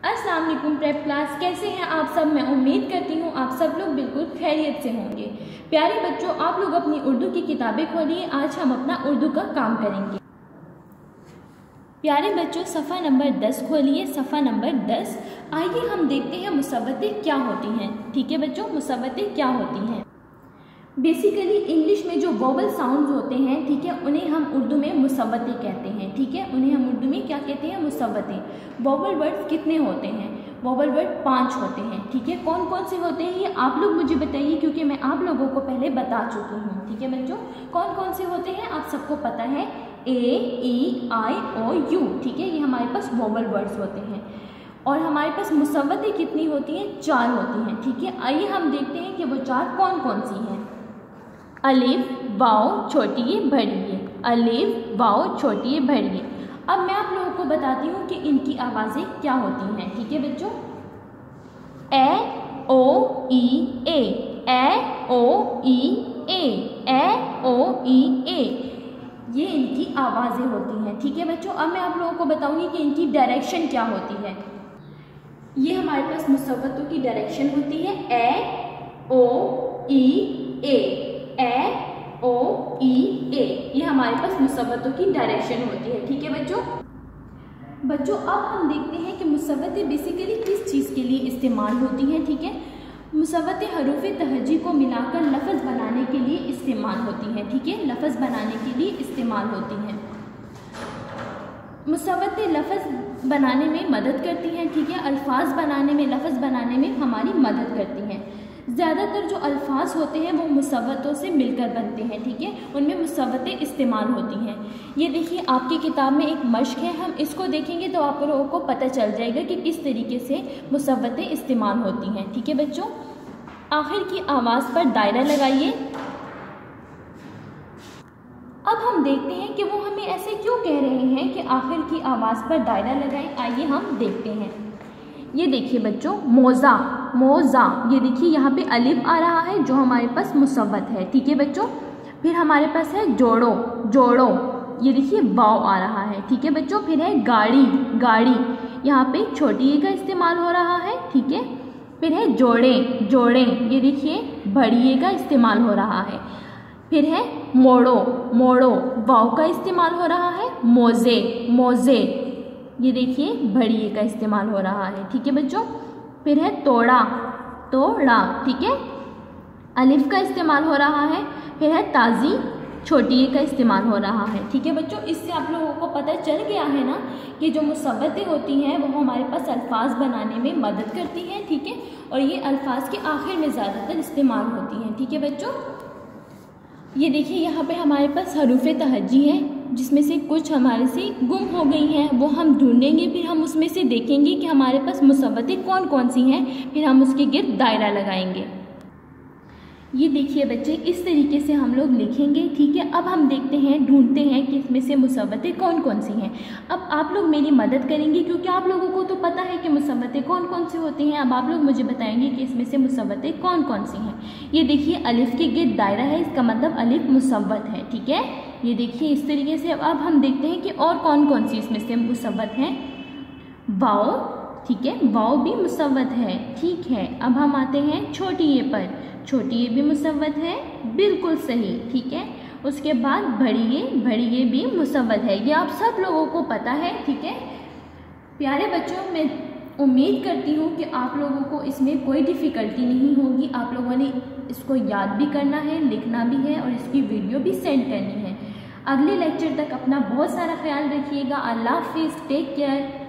अस्सलाम वालेकुम prep class, कैसे हैं आप सब। मैं उम्मीद करती हूँ आप सब लोग बिल्कुल खैरियत से होंगे। प्यारे बच्चों, आप लोग अपनी उर्दू की किताबें खोलिए। आज हम अपना उर्दू का काम करेंगे। प्यारे बच्चों, सफ़ा नंबर 10 खोलिए। सफ़ा नंबर 10। आइए हम देखते हैं मुसव्वतें क्या होती हैं। ठीक है बच्चों, मुसव्वतें क्या होती हैं। बेसिकली इंग्लिश में जो वोवल साउंड्स होते हैं, ठीक है, उन्हें हम उर्दू में मुसव्वतें कहते हैं। ठीक है, उन्हें हम उर्दू में क्या कहते हैं, मुसव्वतें। वोवल वर्ड्स कितने होते हैं, वोवल वर्ड 5 होते हैं। ठीक है, कौन कौन से होते हैं ये आप लोग मुझे बताइए, क्योंकि मैं आप लोगों को पहले बता चुकी हूँ। ठीक है बच्चों, कौन कौन से होते हैं आप सबको पता है। A, E, I, O, U। ठीक है, ये हमारे पास वोवल वर्ड्स होते हैं। और हमारे पास मुसव्वतें कितनी होती हैं, 4 होती हैं। ठीक है, आइए हम देखते हैं कि वो 4 कौन कौन सी हैं। अलिफ, वाव, छोटी बड़ी। अलिफ, वाव, छोटी बड़ी। अब मैं आप लोगों को बताती हूँ कि इनकी आवाज़ें क्या होती हैं। ठीक है बच्चों, ए ओ ई ए, ए ओ ई ए, ए ओ ई ए, ये इनकी आवाज़ें होती हैं। ठीक है बच्चों, अब मैं आप लोगों को बताऊंगी कि इनकी डायरेक्शन क्या होती है। ये हमारे पास मुसव्वतों की डायरेक्शन होती है ए ओ ई ए, ए ओ ई ए, ये हमारे पास मुसव्वतों की डायरेक्शन होती है। ठीक है बच्चों, अब हम देखते हैं कि मुसव्वतें बेसिकली किस चीज़ के लिए इस्तेमाल होती हैं। ठीक है, मुसव्वतें हरूफ तहजी को मिलाकर लफ्ज़ बनाने के लिए इस्तेमाल होती हैं। ठीक है, लफ्ज़ बनाने के लिए इस्तेमाल होती हैं। मुसव्वतें लफ्ज़ बनाने में मदद करती हैं। ठीक है, अल्फाज बनाने में, लफ्ज़ बनाने में हमारी मदद करती हैं। ज़्यादातर जो अल्फाज होते हैं वो मुसव्वतों से मिलकर बनते हैं। ठीक है, उनमें मुसव्वतें इस्तेमाल होती हैं। ये देखिए आपकी किताब में एक मश्क है, हम इसको देखेंगे तो आप लोगों को पता चल जाएगा कि किस तरीके से मुसव्वतें इस्तेमाल होती हैं। ठीक है बच्चों, आखिर की आवाज़ पर दायरा लगाइए। अब हम देखते हैं कि वो हमें ऐसे क्यों कह रहे हैं कि आखिर की आवाज़ पर दायरा लगाएं। आइए हम देखते हैं। ये देखिए बच्चों, मोज़ा, मोज़ा, ये देखिए यहाँ पे अलिफ आ रहा है जो हमारे पास मुसव्वत है। ठीक है बच्चों, फिर हमारे पास है जोड़ो, जोड़ो, ये देखिए वाव आ रहा है। ठीक है बच्चों, फिर है गाड़ी, गाड़ी, यहाँ पे छोटी ए का इस्तेमाल हो रहा है। ठीक है, फिर है जोड़े, जोड़े, ये देखिए बड़ी ए का इस्तेमाल हो रहा है। फिर है मोड़ो, मोड़ो, वाव का इस्तेमाल हो रहा है। मोज़े, मोज़े, ये देखिए बड़ी ए का इस्तेमाल हो रहा है। ठीक है बच्चों, फिर है तोड़ा, तोड़ा, ठीक है, अलिफ का इस्तेमाल हो रहा है। फिर है ताज़ी, छोटी ए का इस्तेमाल हो रहा है। ठीक है बच्चों, इससे आप लोगों को पता चल गया है ना कि जो मुसव्वतें होती हैं वो हमारे पास अल्फाज बनाने में मदद करती हैं। ठीक है, और ये अल्फाज के आखिर में ज़्यादातर इस्तेमाल होती हैं। ठीक है बच्चों, ये देखिए यहाँ पे हमारे पास हरूफ तहजी है, जिसमें से कुछ हमारे से गुम हो गई हैं, वो हम ढूंढेंगे। फिर हम उसमें से देखेंगे कि हमारे पास मुसव्वतें कौन कौन सी हैं, फिर हम उसके गिर्द दायरा लगाएंगे। ये देखिए बच्चे, इस तरीके से हम लोग लिखेंगे। ठीक है, अब हम देखते हैं, ढूंढते हैं कि इसमें से मुसव्वतें कौन कौन सी हैं। अब आप लोग मेरी मदद करेंगे, क्योंकि आप लोगों को तो पता है कि मुसव्वतें कौन कौन सी होती हैं। अब आप लोग मुझे बताएंगे कि इसमें से मुसव्वतें कौन कौन सी हैं। ये देखिए अलिफ के गिर्द दायरा है, इसका मतलब अलिफ मुसव्वत है। ठीक है, ये देखिए इस तरीके से। अब हम देखते हैं कि और कौन कौन सी इसमें से मुसव्वत हैं। वाव, ठीक है, वाव भी मुसव्वत है। ठीक है, अब हम आते हैं छोटी ए पर। छोटी ए भी मुसव्वत है, बिल्कुल सही। ठीक है, उसके बाद बड़ी ए भी मुसव्वत है। ये आप सब लोगों को पता है। ठीक है प्यारे बच्चों, मैं उम्मीद करती हूँ कि आप लोगों को इसमें कोई डिफ़िकल्टी नहीं होगी। आप लोगों ने इसको याद भी करना है, लिखना भी है, और इसकी वीडियो भी सेंड करनी है। अगले लेक्चर तक अपना बहुत सारा ख्याल रखिएगा। अल्लाह हाफिज़, टेक केयर।